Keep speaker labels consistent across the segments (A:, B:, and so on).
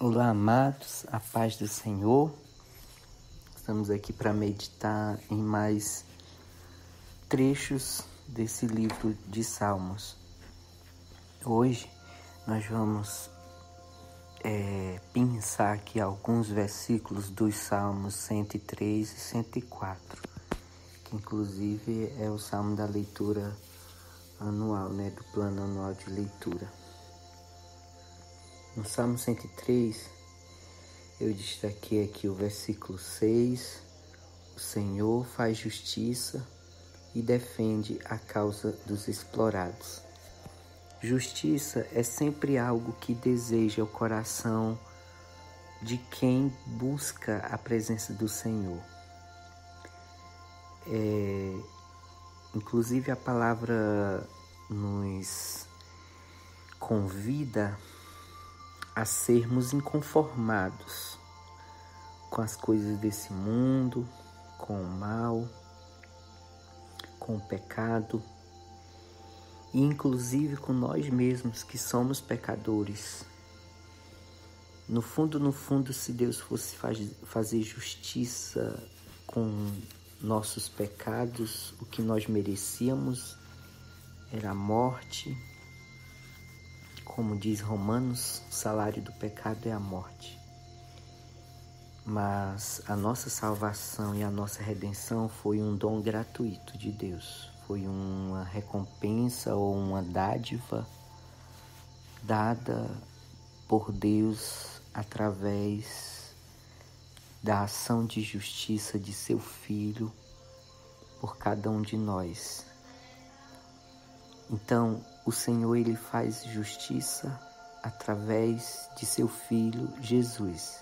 A: Olá, amados, a paz do Senhor. Estamos aqui para meditar em mais trechos desse livro de Salmos. Hoje nós vamos pensar aqui alguns versículos dos Salmos 103 e 104, que inclusive é o salmo da leitura anual, do plano anual de leitura. No Salmo 103, eu destaquei aqui o versículo 6, o Senhor faz justiça e defende a causa dos explorados. Justiça é sempre algo que deseja o coração de quem busca a presença do Senhor. Inclusive a palavra nos convida a sermos inconformados com as coisas desse mundo, com o mal, com o pecado e inclusive com nós mesmos que somos pecadores. No fundo, se Deus fosse fazer justiça com nossos pecados, o que nós merecíamos era a morte. Como diz Romanos, o salário do pecado é a morte. Mas a nossa salvação e a nossa redenção foi um dom gratuito de Deus. Foi uma recompensa ou uma dádiva dada por Deus através da ação de justiça de seu Filho por cada um de nós. Então, o Senhor, Ele faz justiça através de seu Filho Jesus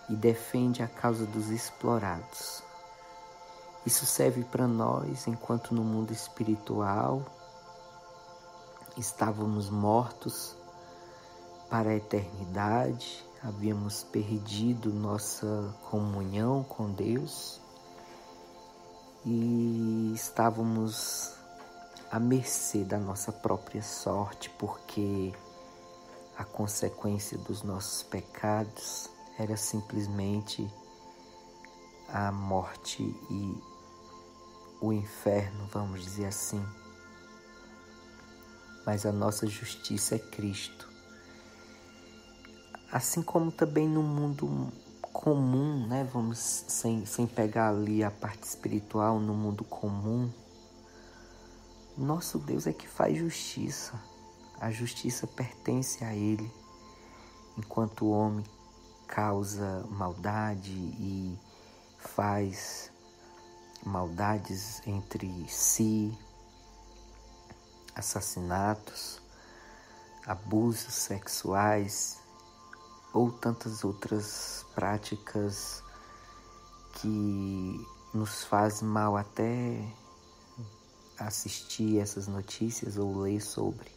A: e defende a causa dos explorados. Isso serve para nós enquanto no mundo espiritual estávamos mortos para a eternidade, havíamos perdido nossa comunhão com Deus e estávamos à mercê da nossa própria sorte, porque a consequência dos nossos pecados era simplesmente a morte e o inferno, vamos dizer assim. Mas a nossa justiça é Cristo. Assim como também no mundo comum, vamos sem pegar ali a parte espiritual, no mundo comum, nosso Deus é que faz justiça. A justiça pertence a Ele. Enquanto o homem causa maldade e faz maldades entre si, assassinatos, abusos sexuais ou tantas outras práticas que nos fazem mal até assistir essas notícias ou ler sobre.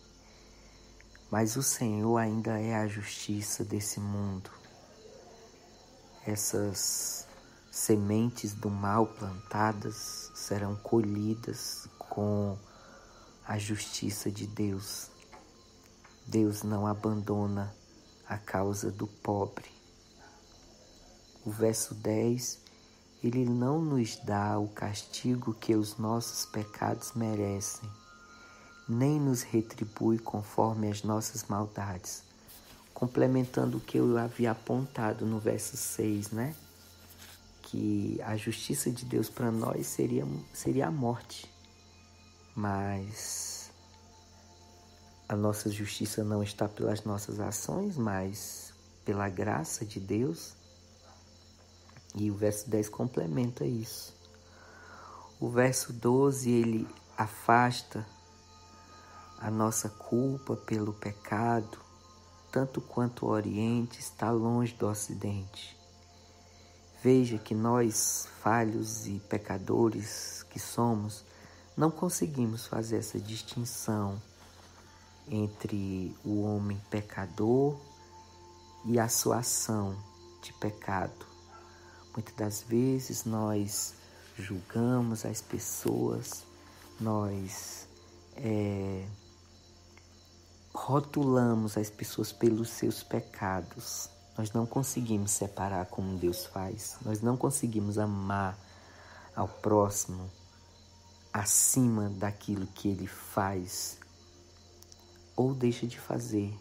A: Mas o Senhor ainda é a justiça desse mundo. Essas sementes do mal plantadas serão colhidas com a justiça de Deus. Deus não abandona a causa do pobre. O verso 10, Ele não nos dá o castigo que os nossos pecados merecem, nem nos retribui conforme as nossas maldades. Complementando o que eu havia apontado no verso 6, que a justiça de Deus para nós seria a morte. Mas a nossa justiça não está pelas nossas ações, mas pela graça de Deus. E o verso 10 complementa isso. O verso 12, ele afasta a nossa culpa pelo pecado, tanto quanto o Oriente está longe do Ocidente. Veja que nós, falhos e pecadores que somos, não conseguimos fazer essa distinção entre o homem pecador e a sua ação de pecado. Muitas das vezes nós julgamos as pessoas, nós rotulamos as pessoas pelos seus pecados, nós não conseguimos separar como Deus faz. Nós não conseguimos amar ao próximo acima daquilo que ele faz ou deixa de fazer.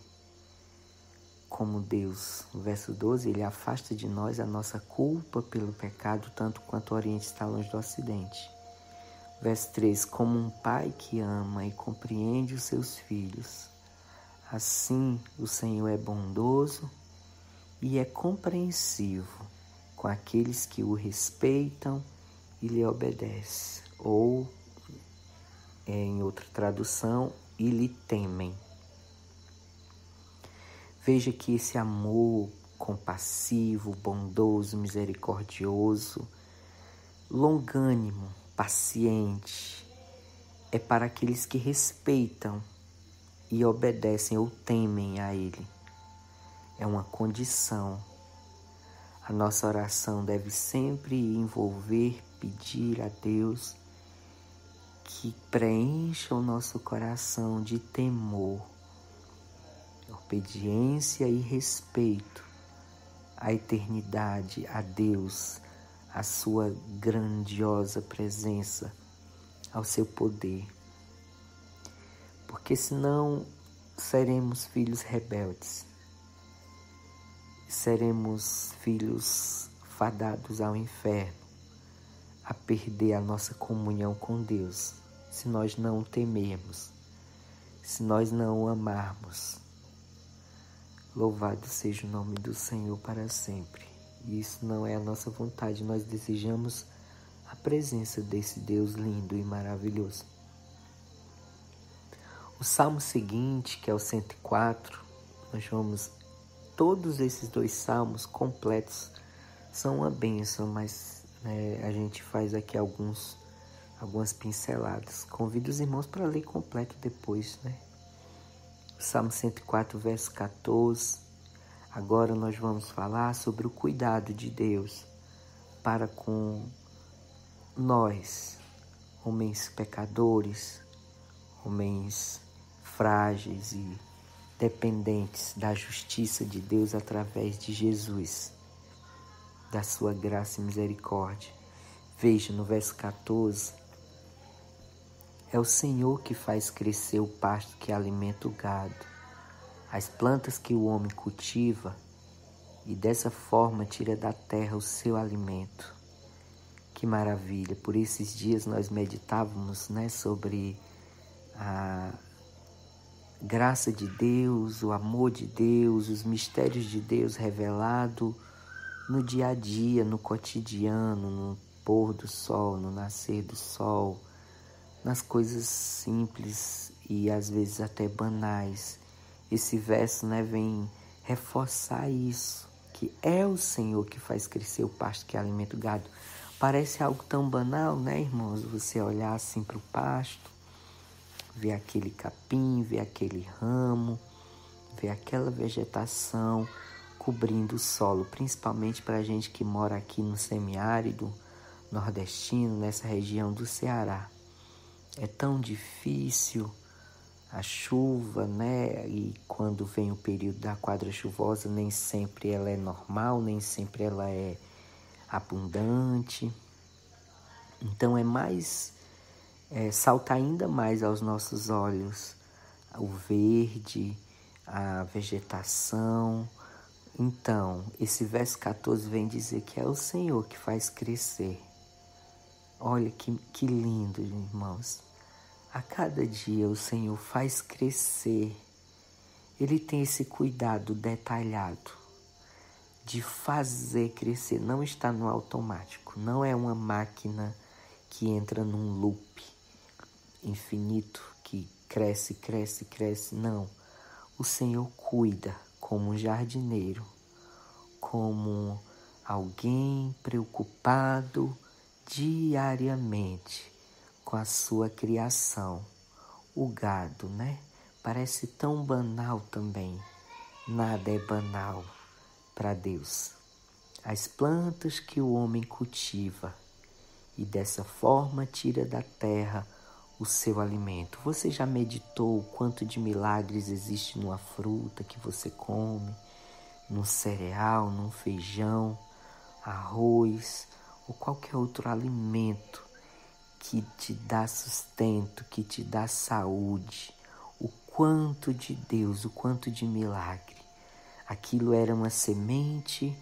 A: Como Deus, no verso 12, ele afasta de nós a nossa culpa pelo pecado, tanto quanto o Oriente está longe do Ocidente. Verso 3, como um pai que ama e compreende os seus filhos, assim o Senhor é bondoso e é compreensivo com aqueles que o respeitam e lhe obedecem. Ou, em outra tradução, e lhe temem. Veja que esse amor compassivo, bondoso, misericordioso, longânimo, paciente, é para aqueles que respeitam e obedecem ou temem a Ele. É uma condição. A nossa oração deve sempre envolver, pedir a Deus que preencha o nosso coração de temor, obediência e respeito à eternidade, a Deus, à sua grandiosa presença, ao seu poder. Porque senão seremos filhos rebeldes. Seremos filhos fadados ao inferno, a perder a nossa comunhão com Deus, se nós não o temermos, se nós não o amarmos. Louvado seja o nome do Senhor para sempre. E isso não é a nossa vontade, nós desejamos a presença desse Deus lindo e maravilhoso. O salmo seguinte, que é o 104, nós vamos... Todos esses dois salmos completos são uma bênção, mas a gente faz aqui algumas pinceladas. Convido os irmãos para ler completo depois, O Salmo 104, verso 14. Agora nós vamos falar sobre o cuidado de Deus para com nós, homens pecadores, homens frágeis e dependentes da justiça de Deus através de Jesus, da sua graça e misericórdia. Veja no verso 14, é o Senhor que faz crescer o pasto que alimenta o gado, as plantas que o homem cultiva, e dessa forma tira da terra o seu alimento. Que maravilha! Por esses dias nós meditávamos sobre a graça de Deus, o amor de Deus, os mistérios de Deus revelado no dia a dia, no cotidiano, no pôr do sol, no nascer do sol, nas coisas simples e às vezes até banais. Esse verso vem reforçar isso, que é o Senhor que faz crescer o pasto que alimenta o gado. Parece algo tão banal, irmãos? Você olhar assim para o pasto, ver aquele capim, ver aquele ramo, ver aquela vegetação cobrindo o solo, principalmente para a gente que mora aqui no semiárido nordestino, nessa região do Ceará. É tão difícil a chuva, E quando vem o período da quadra chuvosa, nem sempre ela é normal, nem sempre ela é abundante. Então salta ainda mais aos nossos olhos o verde, a vegetação. Então, esse verso 14 vem dizer que é o Senhor que faz crescer. Olha que lindo, irmãos. A cada dia o Senhor faz crescer. Ele tem esse cuidado detalhado de fazer crescer. Não está no automático. Não é uma máquina que entra num loop infinito, que cresce, cresce, cresce. Não. O Senhor cuida como um jardineiro, como alguém preocupado diariamente com a sua criação. O gado, Parece tão banal também. Nada é banal para Deus. As plantas que o homem cultiva e dessa forma tira da terra o seu alimento. Você já meditou o quanto de milagres existe numa fruta que você come, num cereal, num feijão, arroz ou qualquer outro alimento que te dá sustento, que te dá saúde? O quanto de Deus, o quanto de milagre. Aquilo era uma semente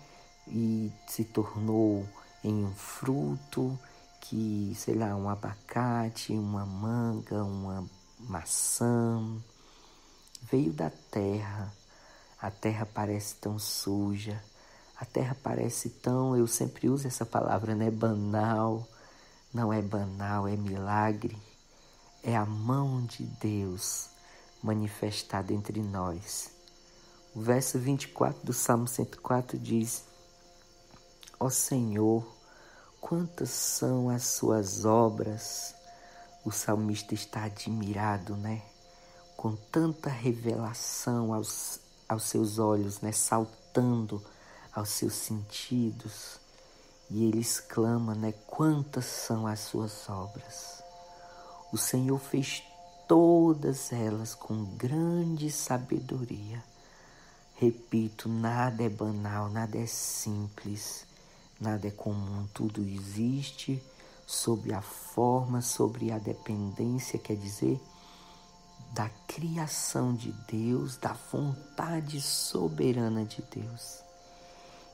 A: e se tornou em um fruto que, sei lá, um abacate, uma manga, uma maçã. Veio da terra. A terra parece tão suja. A terra parece tão, eu sempre uso essa palavra, né? Banal. Não é banal, é milagre. É a mão de Deus manifestada entre nós. O verso 24 do Salmo 104 diz: Ó Senhor, quantas são as suas obras. O salmista está admirado, né? Com tanta revelação aos seus olhos, né? Saltando aos seus sentidos. E ele exclama, né? Quantas são as suas obras. O Senhor fez todas elas com grande sabedoria. Repito, nada é banal, nada é simples, nada é comum. Tudo existe sob a forma, sobre a dependência, quer dizer, da criação de Deus, da vontade soberana de Deus.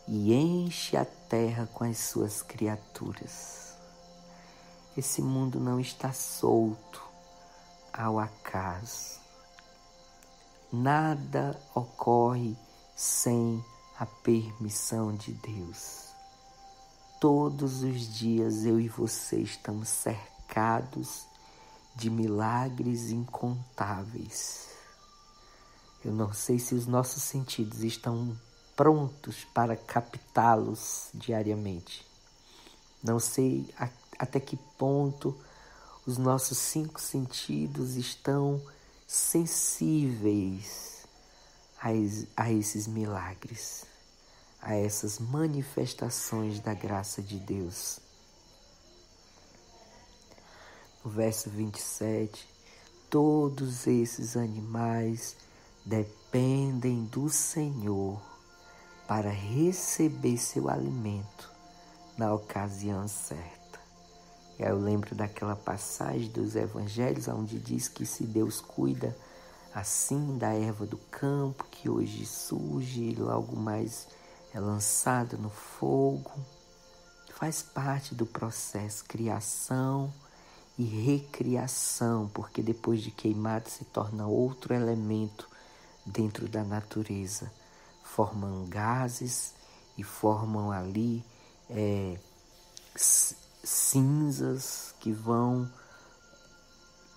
A: E enche a terra com as suas criaturas. Esse mundo não está solto ao acaso. Nada ocorre sem a permissão de Deus. Todos os dias eu e você estamos cercados de milagres incontáveis. Eu não sei se os nossos sentidos estão prontos para captá-los diariamente. Não sei até que ponto os nossos 5 sentidos estão sensíveis a esses milagres, a essas manifestações da graça de Deus. No verso 27, todos esses animais dependem do Senhor para receber seu alimento na ocasião certa. E aí eu lembro daquela passagem dos evangelhos onde diz que se Deus cuida assim da erva do campo, que hoje surge e logo mais é lançada no fogo, faz parte do processo criação e recriação, porque depois de queimado se torna outro elemento dentro da natureza. Formam gases e formam ali cinzas que vão,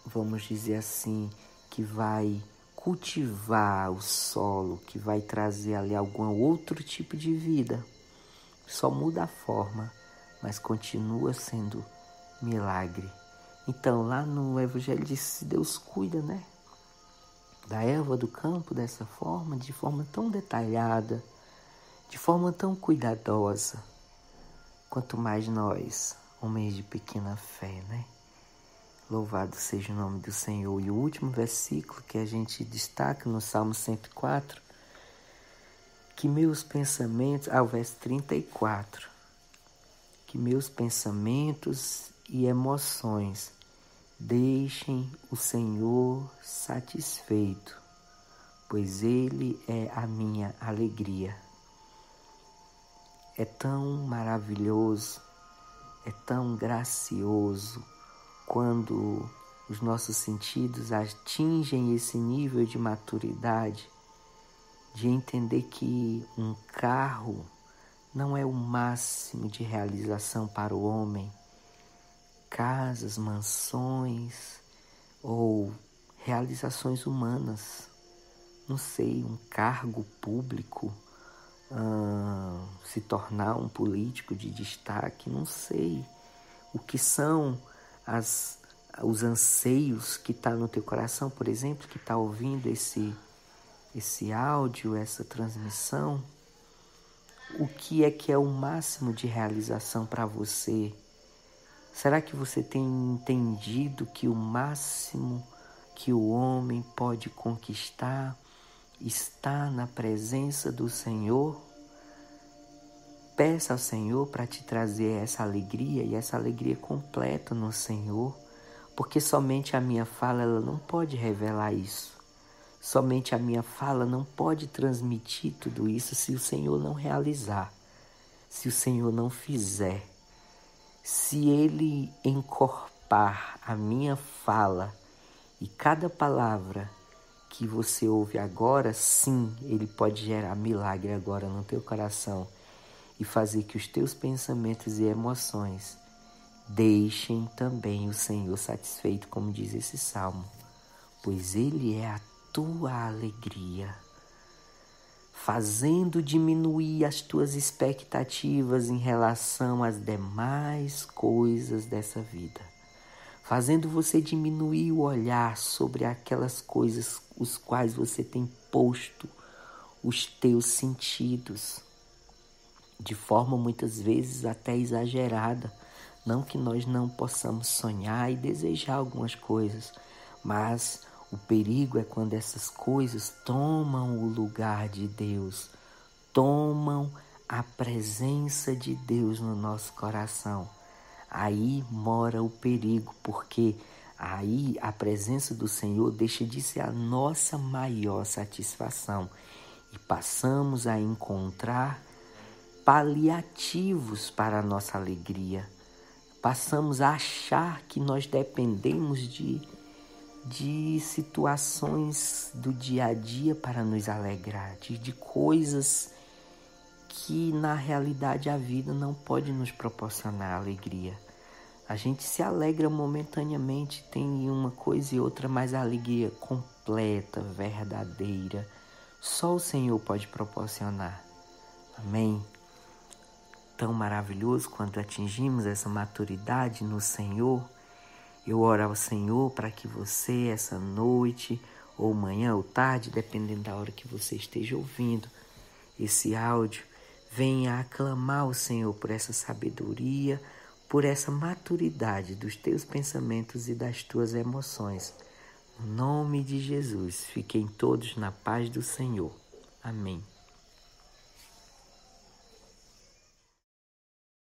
A: vamos dizer assim, que vai cultivar o solo, que vai trazer ali algum outro tipo de vida. Só muda a forma, mas continua sendo milagre. Então, lá no Evangelho diz que Deus cuida, né? Da erva do campo dessa forma, de forma tão detalhada, de forma tão cuidadosa. Quanto mais nós, homens de pequena fé, né? Louvado seja o nome do Senhor. E o último versículo que a gente destaca no Salmo 104, que meus pensamentos, o verso 34, que meus pensamentos e emoções deixem o Senhor satisfeito, pois Ele é a minha alegria. É tão maravilhoso, é tão gracioso quando os nossos sentidos atingem esse nível de maturidade, de entender que um carro não é o máximo de realização para o homem. Casas, mansões ou realizações humanas, não sei, um cargo público, se tornar um político de destaque, não sei. O que são os anseios que está no teu coração, por exemplo, que está ouvindo esse áudio, essa transmissão? O que é o máximo de realização para você? Será que você tem entendido que o máximo que o homem pode conquistar está na presença do Senhor? Peça ao Senhor para te trazer essa alegria, e essa alegria completa no Senhor, porque somente a minha fala ela não pode revelar isso. Somente a minha fala não pode transmitir tudo isso se o Senhor não realizar, se o Senhor não fizer. Se Ele encorpar a minha fala e cada palavra que você ouve agora, sim, Ele pode gerar milagre agora no teu coração e fazer que os teus pensamentos e emoções deixem também o Senhor satisfeito, como diz esse salmo, pois Ele é a tua alegria, fazendo diminuir as tuas expectativas em relação às demais coisas dessa vida, fazendo você diminuir o olhar sobre aquelas coisas os quais você tem posto os teus sentidos, de forma muitas vezes até exagerada. Não que nós não possamos sonhar e desejar algumas coisas, mas o perigo é quando essas coisas tomam o lugar de Deus, tomam a presença de Deus no nosso coração. Aí mora o perigo, porque aí a presença do Senhor deixa de ser a nossa maior satisfação e passamos a encontrar paliativos para a nossa alegria. Passamos a achar que nós dependemos de situações do dia a dia para nos alegrar, de coisas que na realidade a vida não pode nos proporcionar alegria. A gente se alegra momentaneamente, tem uma coisa e outra, mas a alegria completa, verdadeira, só o Senhor pode proporcionar. Amém? Tão maravilhoso quando atingimos essa maturidade no Senhor. Eu oro ao Senhor para que você, essa noite, ou manhã ou tarde, dependendo da hora que você esteja ouvindo esse áudio, venha aclamar o Senhor por essa sabedoria, por essa maturidade dos teus pensamentos e das tuas emoções. No nome de Jesus, fiquem todos na paz do Senhor. Amém.